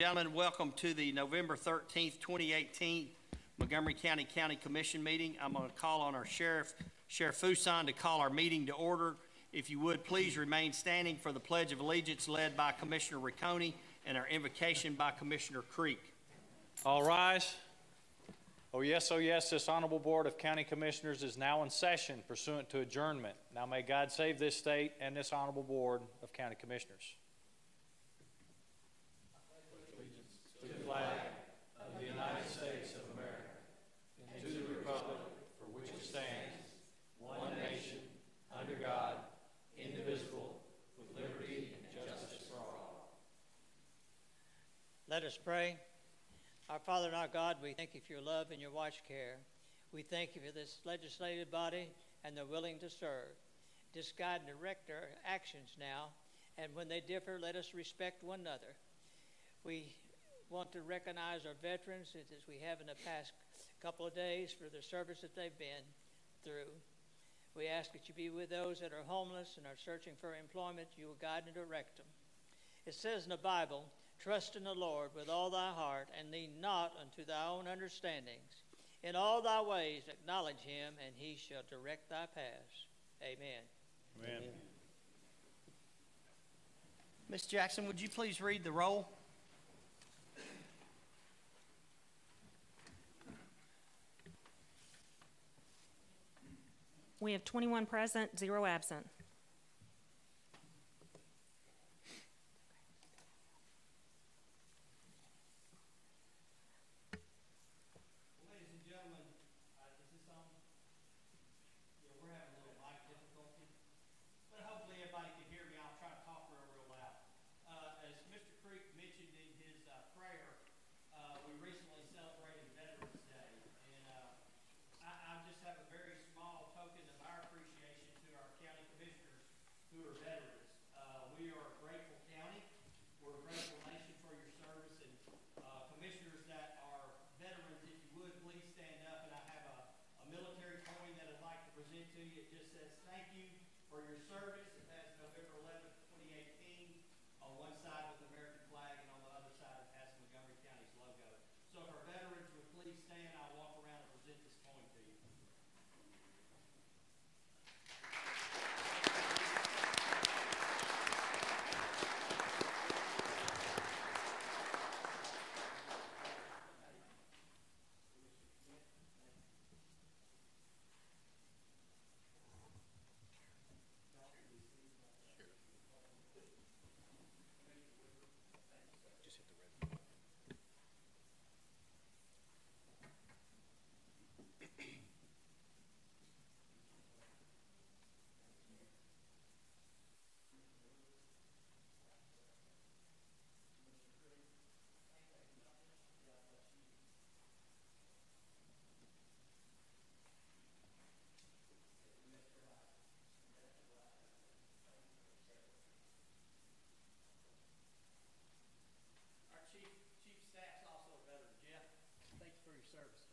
Gentlemen, welcome to the November 13th, 2018 Montgomery County Commission meeting. I'm going to call on our Sheriff Fuson, to call our meeting to order. If you would, please remain standing for the Pledge of Allegiance led by Commissioner Riccone and our invocation by Commissioner Creek. All rise. Oh yes, this Honorable Board of County Commissioners is now in session pursuant to adjournment. Now may God save this state and this Honorable Board of County Commissioners. To the flag of the United States of America, and to the republic for which it stands, one nation, under God, indivisible, with liberty and justice for all. Let us pray. Our Father and our God, we thank you for your love and your watch care. We thank you for this legislative body and they're willing to serve. Just guide and direct our actions now, and when they differ, let us respect one another. We want to recognize our veterans, as we have in the past couple of days, for the service that they've been through. We ask that you be with those that are homeless and are searching for employment. You will guide and direct them. It says in the Bible, trust in the Lord with all thy heart, and lean not unto thy own understandings. In all thy ways acknowledge him, and he shall direct thy paths. Amen. Amen. Amen. Ms. Jackson, would you please read the roll? We have 21 present, 0 absent. Ladies and gentlemen, is this on? Yeah, we're having a little mic difficulty, but hopefully everybody can hear me. I'll try to talk real loud. As Mr. Creek mentioned in his prayer, we recently celebrated Veterans Day, and I just have a very small token of our appreciation to our county commissioners who are veterans. We are a grateful county. We're a grateful nation for your service, and commissioners that are veterans, if you would, please stand up. And I have a military coin that I'd like to present to you. It just says, thank you for your service. It has November 11th, 2018 on one side with the American flag, and on the other side it has Montgomery County's logo. So if our veterans would please stand, I'll walk around and present this coin to you. Chief Staff's also a veteran. Jeff, thank you for your service.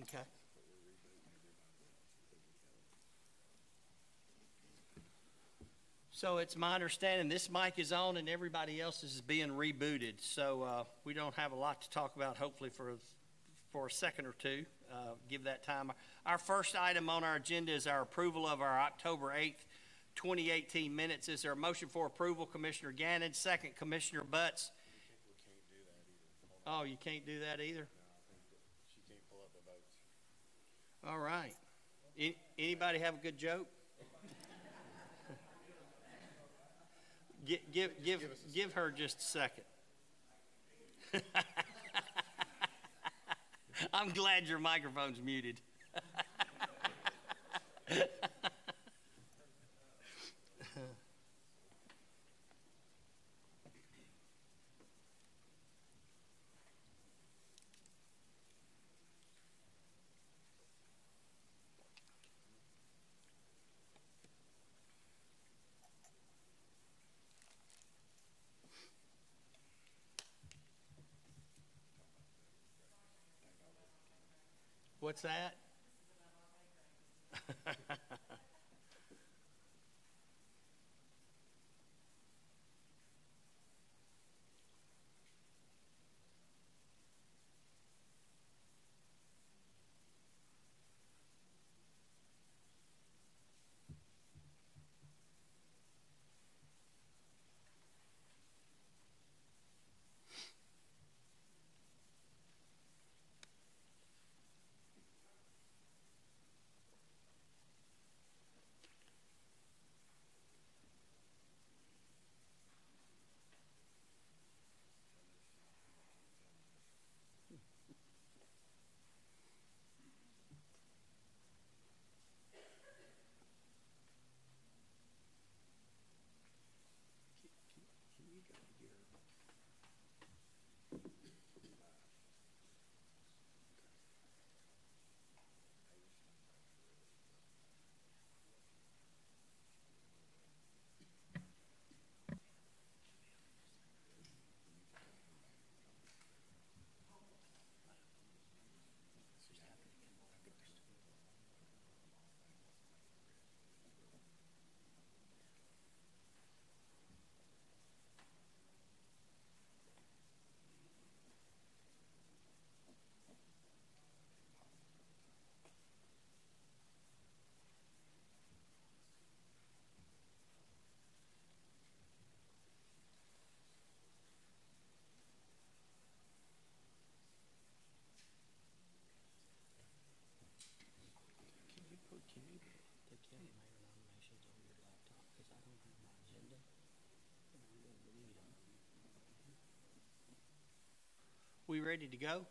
Okay. So it's my understanding this mic is on and everybody else is being rebooted. So we don't have a lot to talk about, hopefully, for a second or two. Give that time. Our first item on our agenda is our approval of our October 8th, 2018 minutes. Is there a motion for approval? Commissioner Gannon. Second, Commissioner Butts. We can't do that either. Oh, you can't do that either? No, I think that she can't pull up the votes. All right. Anybody have a good joke? Give her just a second. I'm glad your microphone's muted. What's that? We ready to go?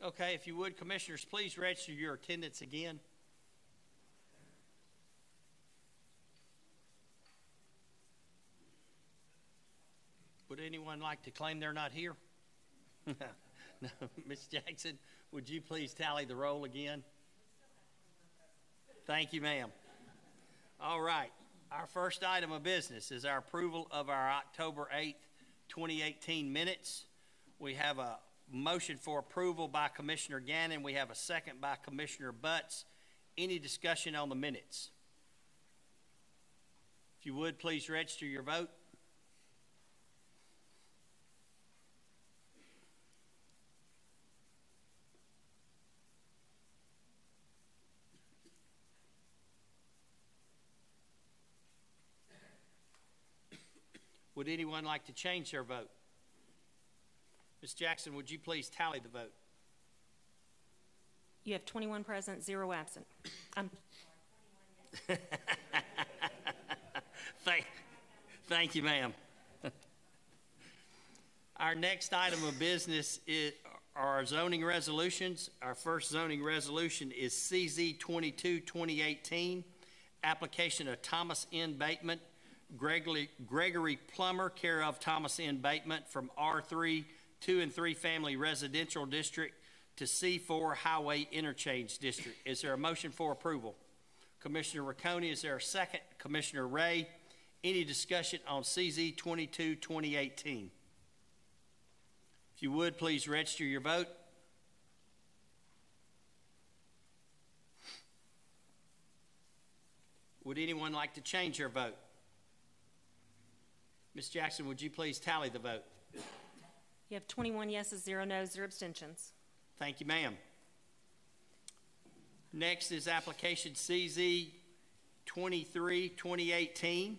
Okay, if you would, Commissioners, please register your attendance again. Would anyone like to claim they're not here? No. Ms. Jackson, would you please tally the roll again? Thank you, ma'am. All right. Our first item of business is our approval of our October 8th, 2018 minutes. We have a motion for approval by Commissioner Gannon. We have a second by Commissioner Butts. Any discussion on the minutes? If you would, please register your vote. Would anyone like to change their vote? Ms. Jackson, would you please tally the vote? You have 21 present, 0 absent. Thank you, ma'am. Our next item of business is our zoning resolutions. Our first zoning resolution is CZ 22-2018, application of Thomas N. Bateman, Gregory Plummer, care of Thomas N. Bateman, from R3 2 and 3 family residential district to C4 highway interchange district. Is there a motion for approval? Commissioner Riccone, is there a second? Commissioner Ray, any discussion on CZ 22-2018? If you would, please register your vote. Would anyone like to change their vote? Ms. Jackson, would you please tally the vote? You have 21 yeses, 0 noes, 0 abstentions. Thank you, ma'am. Next is application CZ 23-2018.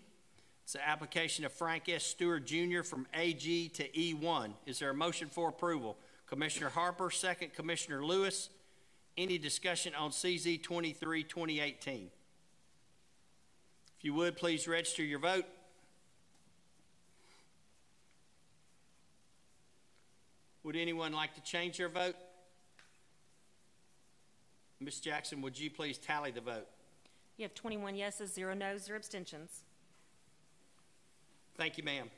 It's an application of Frank S. Stewart Jr. from AG to E1. Is there a motion for approval? Commissioner Harper, second. Commissioner Lewis. Any discussion on CZ 23-2018? If you would, please register your vote. Would anyone like to change their vote? Ms. Jackson, would you please tally the vote? You have 21 yeses, 0 noes, 0 abstentions. Thank you, ma'am.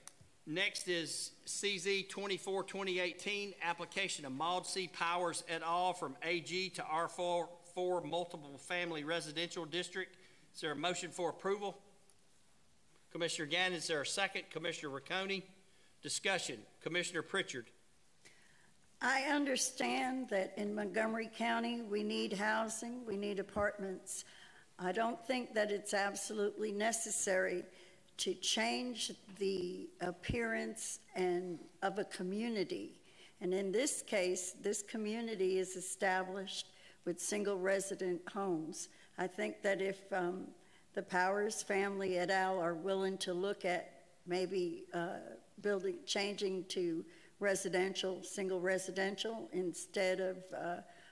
Next is CZ 24-2018, application of Maud C. Powers et al. From AG to R4 multiple family residential district. Is there a motion for approval? Commissioner Gannon, is there a second? Commissioner Riccone. Discussion. Commissioner Pritchard. I understand that in Montgomery County, we need housing, we need apartments. I don't think that it's absolutely necessary to change the appearance of a community. And in this case, this community is established with single resident homes. I think that if the Powers family et al. Are willing to look at maybe changing to residential, single residential instead of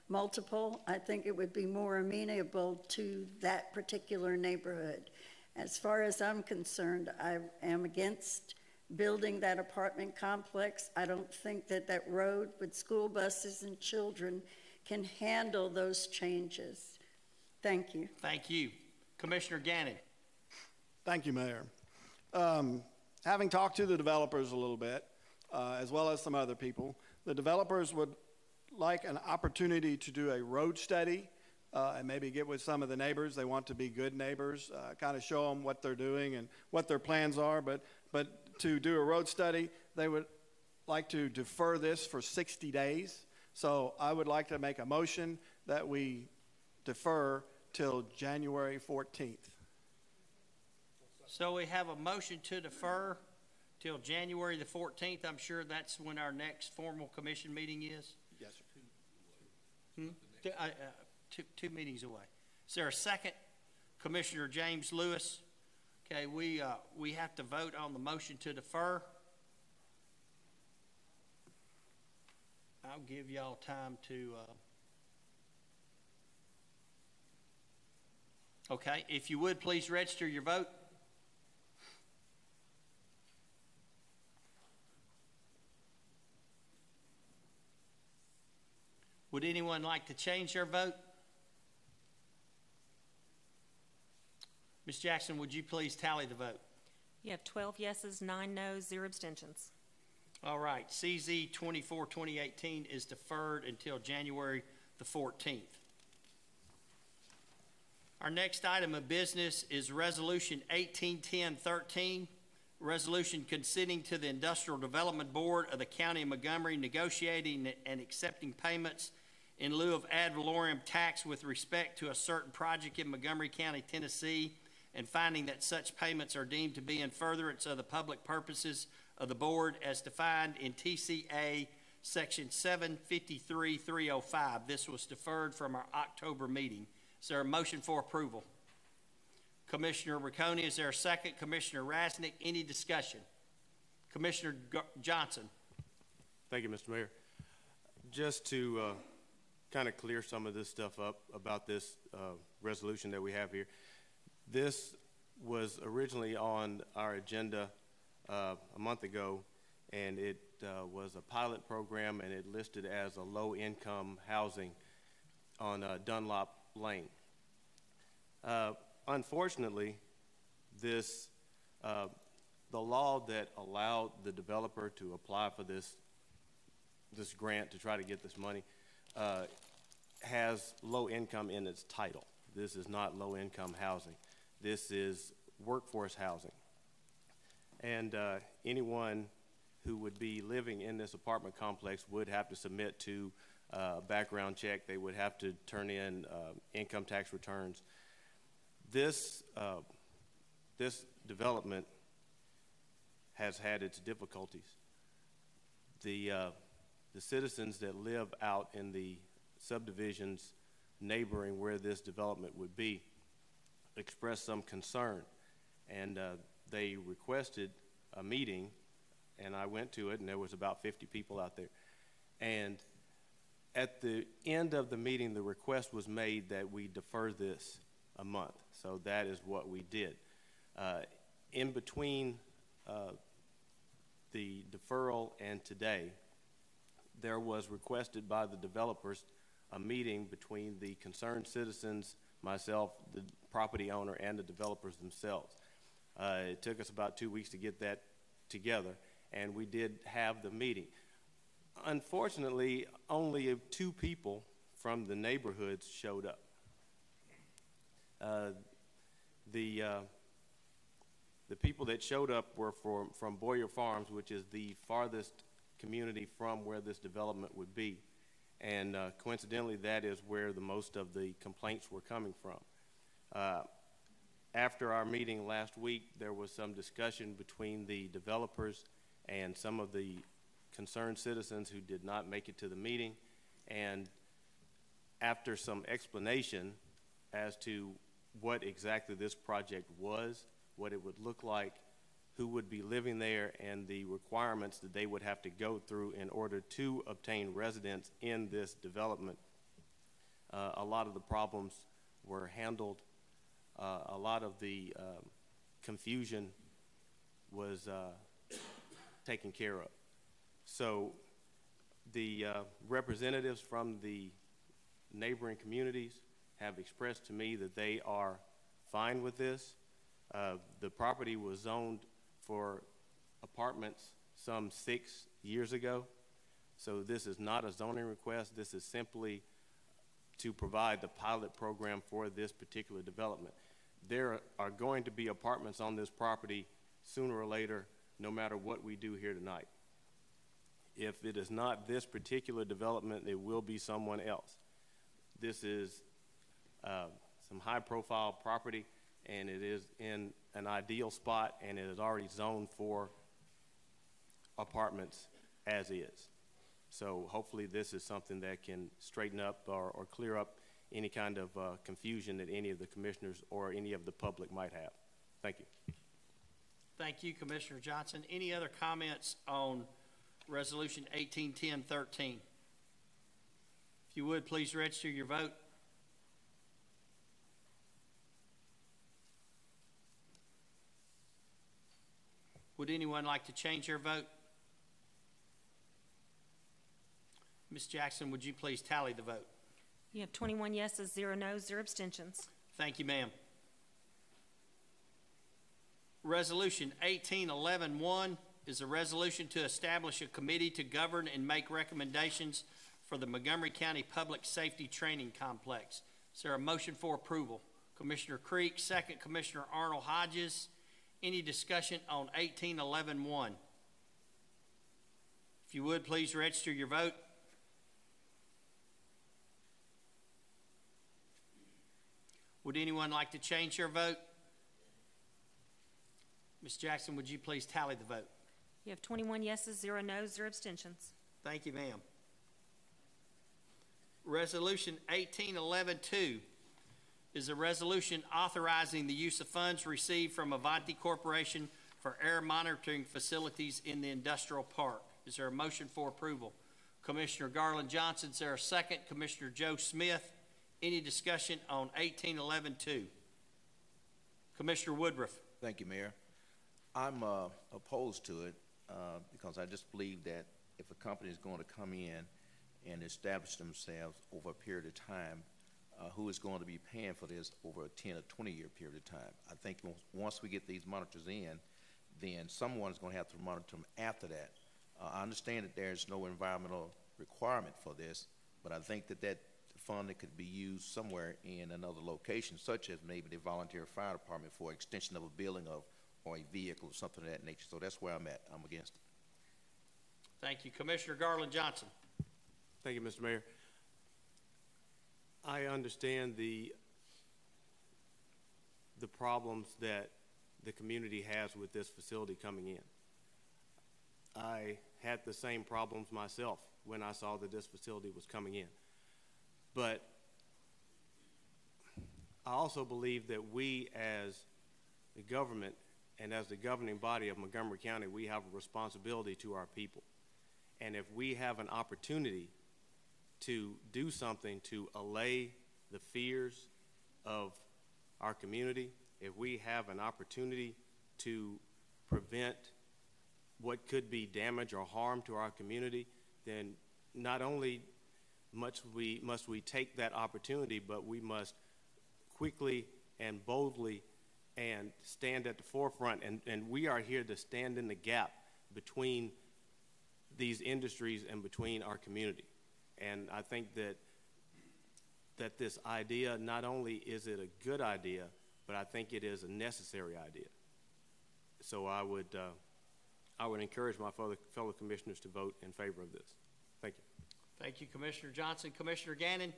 multiple, I think it would be more amenable to that particular neighborhood. As far as I'm concerned, I am against building that apartment complex. I don't think that that road with school buses and children can handle those changes. Thank you. Thank you. Commissioner Gannon. Thank you, Mayor. Having talked to the developers a little bit, as well as some other people, the developers would like an opportunity to do a road study and maybe get with some of the neighbors. They want to be good neighbors, kind of show them what they're doing and what their plans are. But to do a road study, they would like to defer this for 60 days. So I would like to make a motion that we defer till January 14th. So we have a motion to defer till January the 14th. I'm sure that's when our next formal commission meeting is. Yes, sir. Two meetings away. Is there a second? Commissioner James Lewis. Okay, we have to vote on the motion to defer. I'll give y'all time to. Okay, if you would, please register your vote. Would anyone like to change their vote? Ms. Jackson, would you please tally the vote? You have 12 yeses, 9 noes, 0 abstentions. All right, CZ 24-2018 is deferred until January the 14th. Our next item of business is Resolution 1810-13, resolution consenting to the Industrial Development Board of the County of Montgomery negotiating and accepting payments in lieu of ad valorem tax with respect to a certain project in Montgomery County, Tennessee, and finding that such payments are deemed to be in furtherance of the public purposes of the board as defined in TCA Section 753-305. This was deferred from our October meeting. Is there a motion for approval? Commissioner Riccone, is there a second? Commissioner Rasnick, any discussion? Commissioner Johnson. Thank you, Mr. Mayor. Just to kind of clear some of this stuff up about this resolution that we have here. This was originally on our agenda a month ago, and it was a pilot program, and it listed as a low-income housing on Dunlop Lane. Unfortunately, the law that allowed the developer to apply for this grant to try to get this money has low income in its title. This is not low income housing. This is workforce housing. And anyone who would be living in this apartment complex would have to submit to a background check. They would have to turn in income tax returns. This development has had its difficulties. The citizens that live out in the subdivisions neighboring where this development would be expressed some concern, and they requested a meeting, and I went to it, and there was about 50 people out there. And at the end of the meeting, the request was made that we defer this a month. So that is what we did. In between the deferral and today, there was requested by the developers a meeting between the concerned citizens, myself, the property owner, and the developers themselves. It took us about 2 weeks to get that together, and we did have the meeting. Unfortunately, only 2 people from the neighborhoods showed up. The people that showed up were from Boyer Farms, which is the farthest community from where this development would be. And coincidentally, that is where the most of the complaints were coming from. After our meeting last week, there was some discussion between the developers and some of the concerned citizens who did not make it to the meeting. And after some explanation as to what exactly this project was, what it would look like, who would be living there, and the requirements that they would have to go through in order to obtain residence in this development, a lot of the problems were handled. A lot of the confusion was taken care of. So the representatives from the neighboring communities have expressed to me that they are fine with this. The property was zoned for apartments some 6 years ago. So this is not a zoning request. This is simply to provide the pilot program for this particular development. There are going to be apartments on this property sooner or later, no matter what we do here tonight. If it is not this particular development, it will be someone else. This is some high-profile property, and it is in an ideal spot, and it is already zoned for apartments as is. So hopefully this is something that can straighten up or clear up any kind of confusion that any of the commissioners or any of the public might have. Thank you. Thank you, Commissioner Johnson. Any other comments on Resolution 181013? If you would, please register your vote. Would anyone like to change their vote? Ms. Jackson, would you please tally the vote? You have 21 yeses, 0 noes, 0 abstentions. Thank you, ma'am. Resolution 1811-1 is a resolution to establish a committee to govern and make recommendations for the Montgomery County Public Safety Training Complex. Is there a motion for approval? Commissioner Creek, second. Commissioner Arnold Hodges. Any discussion on 1811-1? If you would, please register your vote. Would anyone like to change their vote? Ms. Jackson, would you please tally the vote? You have 21 yeses, 0 noes, 0 abstentions. Thank you, ma'am. Resolution 1811-2 is a resolution authorizing the use of funds received from Avanti Corporation for air monitoring facilities in the industrial park. Is there a motion for approval? Commissioner Garland Johnson, is there a second? Commissioner Joe Smith. Any discussion on 1811-2? Commissioner Woodruff. Thank you, Mayor. I'm opposed to it because I just believe that if a company is going to come in and establish themselves over a period of time, who is going to be paying for this over a 10 or 20-year period of time? I think once we get these monitors in, then someone's going to have to monitor them after that. I understand that there's no environmental requirement for this, but I think that that fund that could be used somewhere in another location, such as maybe the volunteer fire department for extension of a building or a vehicle or something of that nature. So that's where I'm at. I'm against it. Thank you. Commissioner Garland Johnson. Thank you, Mr. Mayor. I understand the problems that the community has with this facility coming in. I had the same problems myself when I saw that this facility was coming in. But I also believe that we as the government and as the governing body of Montgomery County, we have a responsibility to our people. And if we have an opportunity to do something to allay the fears of our community, if we have an opportunity to prevent what could be damage or harm to our community, then not only must we take that opportunity, but we must quickly and boldly and stand at the forefront. And we are here to stand in the gap between these industries and between our community. And I think that this idea, not only is it a good idea, but I think it is a necessary idea. so I would encourage my fellow commissioners to vote in favor of this. Thank you. Thank you, Commissioner Johnson. Commissioner Gannon?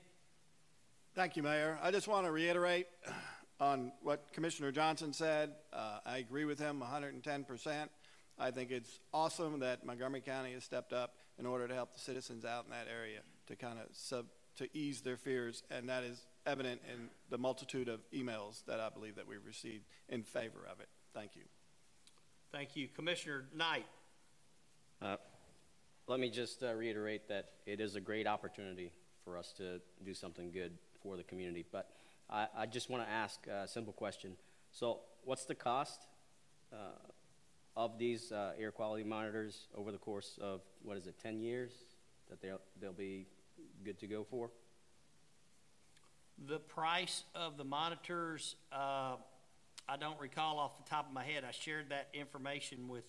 Thank you, Mayor. I just want to reiterate on what Commissioner Johnson said. I agree with him 110%. I think it's awesome that Montgomery County has stepped up in order to help the citizens out in that area to kind of to ease their fears, and that is evident in the multitude of emails that I believe that we've received in favor of it. Thank you. Thank you. Commissioner Knight? Let me just reiterate that it is a great opportunity for us to do something good for the community. But I just want to ask a simple question. So what's the cost of these air quality monitors over the course of, 10 years that they'll be good to go for? The price of the monitors, I don't recall off the top of my head. I shared that information with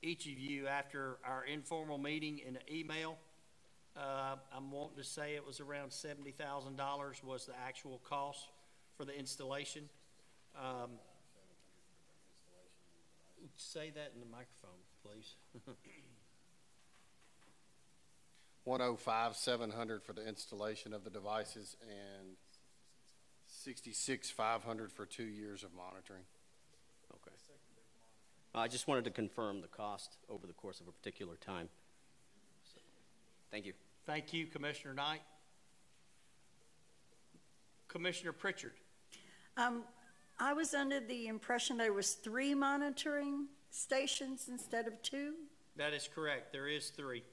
each of you after our informal meeting in an email. I'm wanting to say it was around $70,000 was the actual cost for the installation. Say that in the microphone, please. 105,700 for the installation of the devices and 66,500 for 2 years of monitoring. Okay. I just wanted to confirm the cost over the course of a particular time. So, thank you. Thank you, Commissioner Knight. Commissioner Pritchard. I was under the impression there was 3 monitoring stations instead of 2. That is correct. There is 3.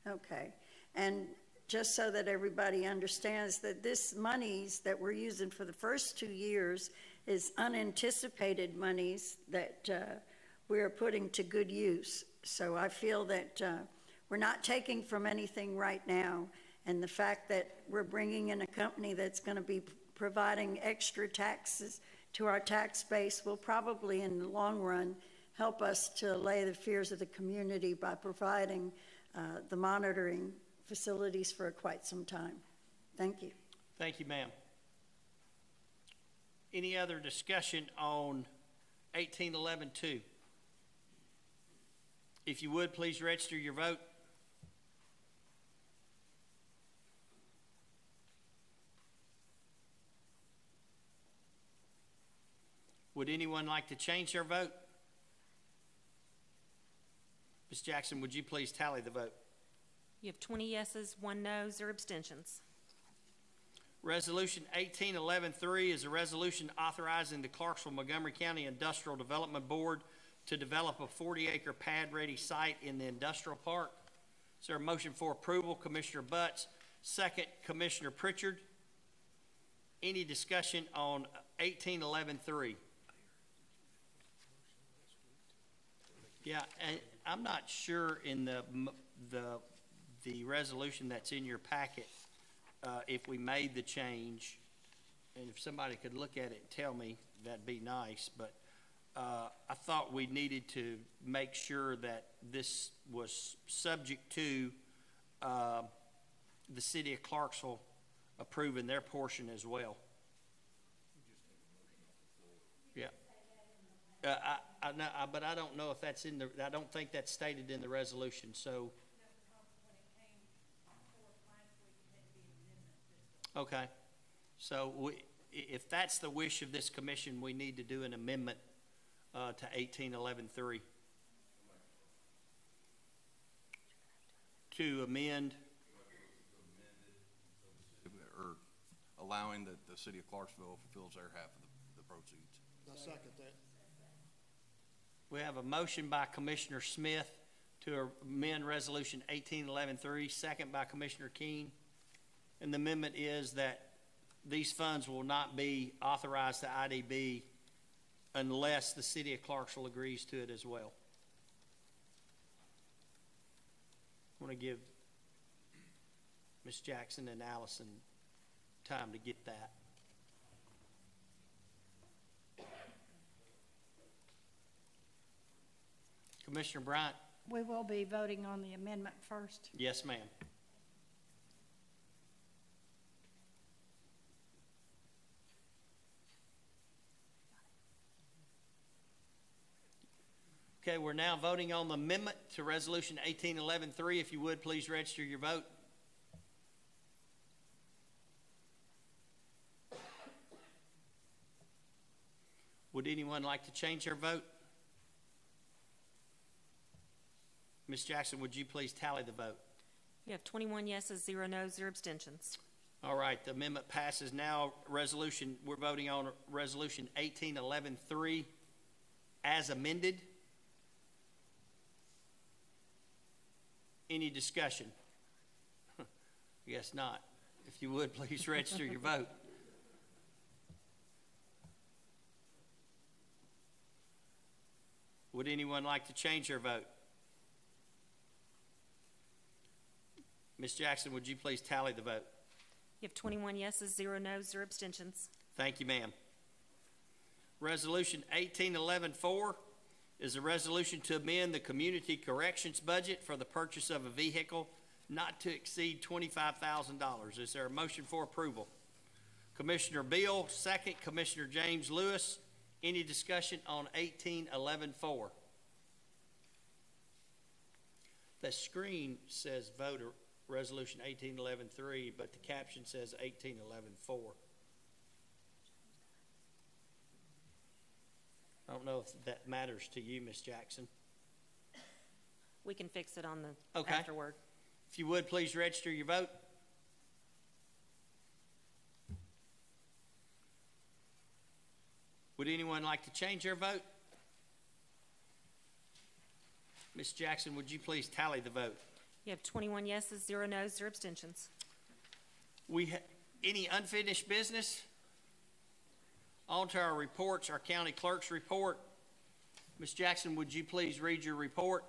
Okay. And just so that everybody understands that this monies that we're using for the first 2 years is unanticipated monies that we are putting to good use. So I feel that we're not taking from anything right now. And the fact that we're bringing in a company that's going to be providing extra taxes to our tax base will probably in the long run help us to allay the fears of the community by providing the monitoring facilities for quite some time. Thank you. Thank you, ma'am. Any other discussion on 1811-2? If you would, please register your vote. Would anyone like to change their vote? Ms. Jackson, would you please tally the vote? You have 20 yeses, 1 no, 0 abstentions. Resolution 1811-3 is a resolution authorizing the Clarksville Montgomery County Industrial Development Board to develop a 40-acre pad-ready site in the industrial park. Is there a motion for approval? Commissioner Butts. Second, Commissioner Pritchard. Any discussion on 1811-3? Yeah, and I'm not sure in the resolution that's in your packet if we made the change, and if somebody could look at it and tell me, that'd be nice. But I thought we needed to make sure that this was subject to the city of Clarksville approving their portion as well. Yeah. But I don't know if that's in the, I don't think that's stated in the resolution, so. Okay. So if that's the wish of this commission, we need to do an amendment to 1811-3. To amend. Or allowing that the city of Clarksville fulfills their half of the proceeds. I second that. We have a motion by Commissioner Smith to amend Resolution 1811-3, second by Commissioner Keene. And the amendment is that these funds will not be authorized to IDB unless the city of Clarksville agrees to it as well. I want to give Ms. Jackson and Allison time to get that. Commissioner Bryant? We will be voting on the amendment first. Yes, ma'am. Okay, we're now voting on the amendment to Resolution 1811-3. If you would, please register your vote. Would anyone like to change their vote? Ms. Jackson, would you please tally the vote? You have 21 yeses, 0 noes, 0 abstentions. All right, the amendment passes. Now, we're voting on Resolution 1811-3 as amended. Any discussion? Guess not. If you would, please register your vote. Would anyone like to change their vote? Ms. Jackson, would you please tally the vote? You have 21 yeses, 0 noes, 0 abstentions. Thank you, ma'am. Resolution 1811-4 is a resolution to amend the community corrections budget for the purchase of a vehicle not to exceed $25,000. Is there a motion for approval? Commissioner Beal, second. Commissioner James Lewis. Any discussion on 1811-4? The screen says vote Resolution 1811-3, but the caption says 1811-4. I don't know if that matters to you, Ms. Jackson. We can fix it on the Okay. afterward. If you would, please register your vote. Would anyone like to change their vote? Ms. Jackson, would you please tally the vote? You have 21 yeses, 0 noes, 0 abstentions. Any unfinished business? On to our reports, our county clerk's report. Ms. Jackson, would you please read your report?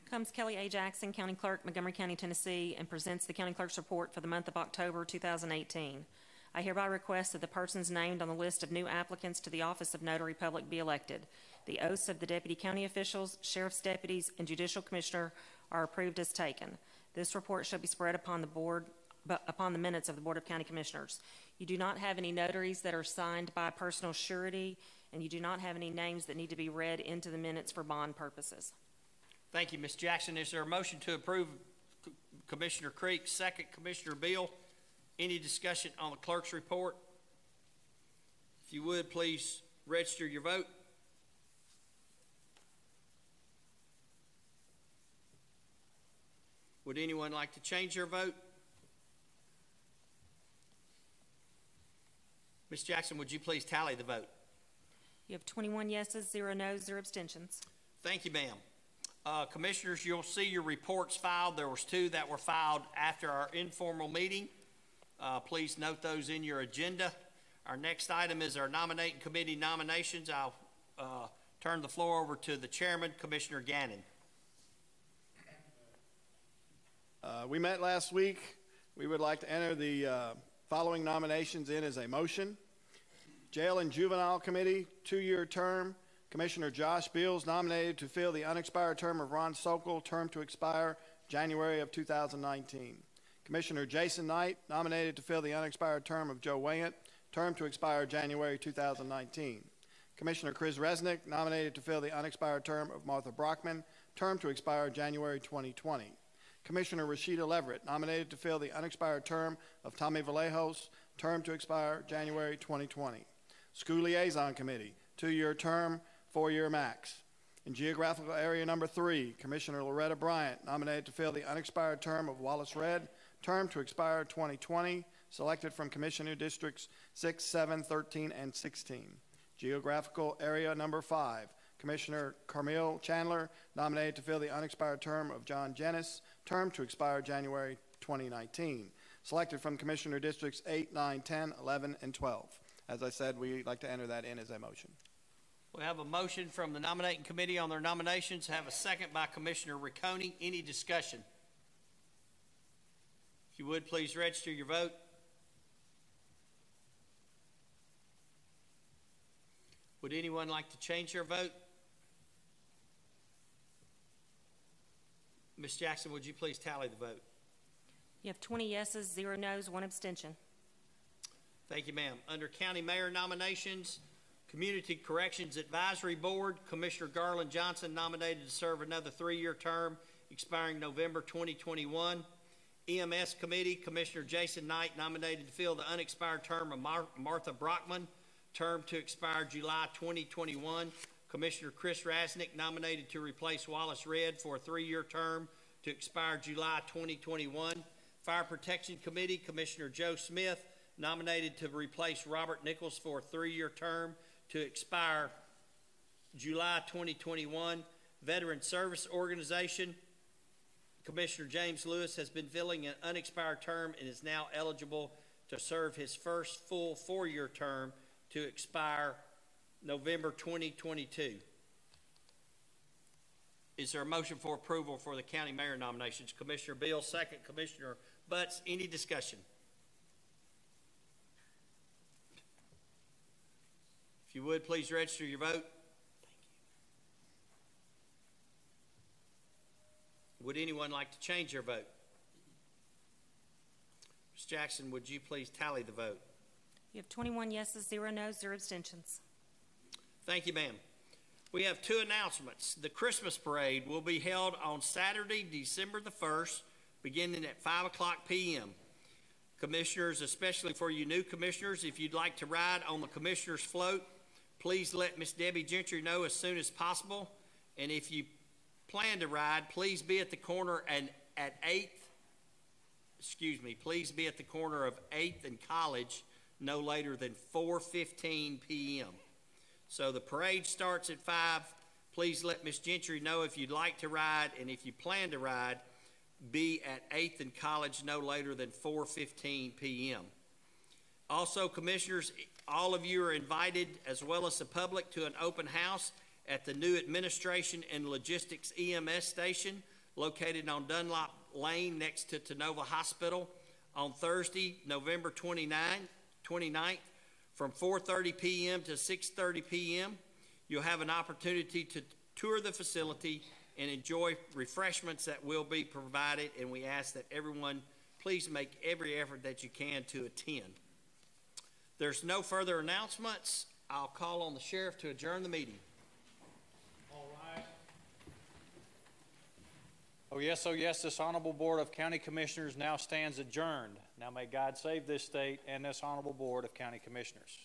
Comes Kelly A. Jackson, County Clerk, Montgomery County, Tennessee, and presents the County Clerk's report for the month of October 2018. I hereby request that the persons named on the list of new applicants to the office of Notary Public be elected. The oaths of the deputy county officials, sheriff's deputies, and judicial commissioner are approved as taken. This report shall be spread upon the minutes of the Board of County Commissioners. You do not have any notaries that are signed by personal surety, and you do not have any names that need to be read into the minutes for bond purposes. Thank you, Ms. Jackson. Is there a motion to approve Commissioner Creek, second Commissioner Beal? Any discussion on the clerk's report? If you would, please register your vote. Would anyone like to change their vote? Ms. Jackson, would you please tally the vote? You have 21 yeses, 0 noes, 0 abstentions. Thank you, ma'am. Commissioners, you'll see your reports filed. There was 2 that were filed after our informal meeting. Please note those in your agenda. Our next item is our nominating committee nominations. I'll turn the floor over to the chairman, Commissioner Gannon. We met last week. We would like to enter the following nominations in as a motion. Jail and Juvenile Committee, 2-year term. Commissioner Josh Beals nominated to fill the unexpired term of Ron Sokol, term to expire January of 2019. Commissioner Jason Knight nominated to fill the unexpired term of Joe Wayant, term to expire January 2019. Commissioner Chris Resnick nominated to fill the unexpired term of Martha Brockman, term to expire January 2020. Commissioner Rashida Leverett nominated to fill the unexpired term of Tommy Vallejos, term to expire January 2020. School Liaison Committee, 2-year term, 4-year max. In Geographical Area Number 3, Commissioner Loretta Bryant nominated to fill the unexpired term of Wallace Redd, term to expire 2020, selected from Commissioner Districts 6, 7, 13, and 16. Geographical Area Number 5, Commissioner Carmel Chandler nominated to fill the unexpired term of John Jennis, term to expire January 2019, selected from Commissioner Districts 8, 9, 10, 11, and 12. As I said, we'd like to enter that in as a motion. We have a motion from the nominating committee on their nominations. Have a second by Commissioner Riccone. Any discussion? If you would, please register your vote. Would anyone like to change their vote? Ms. Jackson, would you please tally the vote? You have 20 yeses, 0 noes, 1 abstention. Thank you, ma'am. Under county mayor nominations, Community Corrections Advisory Board, Commissioner Garland Johnson nominated to serve another 3-year term expiring November 2021. EMS Committee, Commissioner Jason Knight nominated to fill the unexpired term of Martha Brockman, term to expire July 2021. Commissioner Chris Rasnick nominated to replace Wallace Redd for a 3-year term to expire July 2021. Fire Protection Committee, Commissioner Joe Smith nominated to replace Robert Nichols for a 3-year term to expire July 2021. Veteran Service Organization, Commissioner James Lewis has been filling an unexpired term and is now eligible to serve his first full 4-year term to expire November 2022. Is there a motion for approval for the county mayor nominations? Commissioner Beal, second. Commissioner Butts, any discussion? If you would, please register your vote. Thank you. Would anyone like to change their vote? Ms. Jackson, would you please tally the vote? You have 21 yeses, 0 noes, 0 abstentions. Thank you, ma'am. We have 2 announcements. The Christmas parade will be held on Saturday, December the 1st, beginning at 5 p.m. Commissioners, especially for you new commissioners, if you'd like to ride on the commissioner's float, please let Miss Debbie Gentry know as soon as possible. And if you plan to ride, please be at the corner please be at the corner of 8th and College no later than 4:15 p.m. So the parade starts at 5. Please let Miss Gentry know if you'd like to ride, and if you plan to ride, be at 8th and College no later than 4:15 p.m. Also, commissioners, all of you are invited, as well as the public, to an open house at the new Administration and Logistics EMS station located on Dunlop Lane next to Tenova Hospital on Thursday, November 29th from 4:30 p.m. to 6:30 p.m. You'll have an opportunity to tour the facility and enjoy refreshments that will be provided, and we ask that everyone please make every effort that you can to attend. There's no further announcements. I'll call on the sheriff to adjourn the meeting. All right. Oh yes, this Honorable Board of County Commissioners now stands adjourned. Now may God save this state and this Honorable Board of County Commissioners.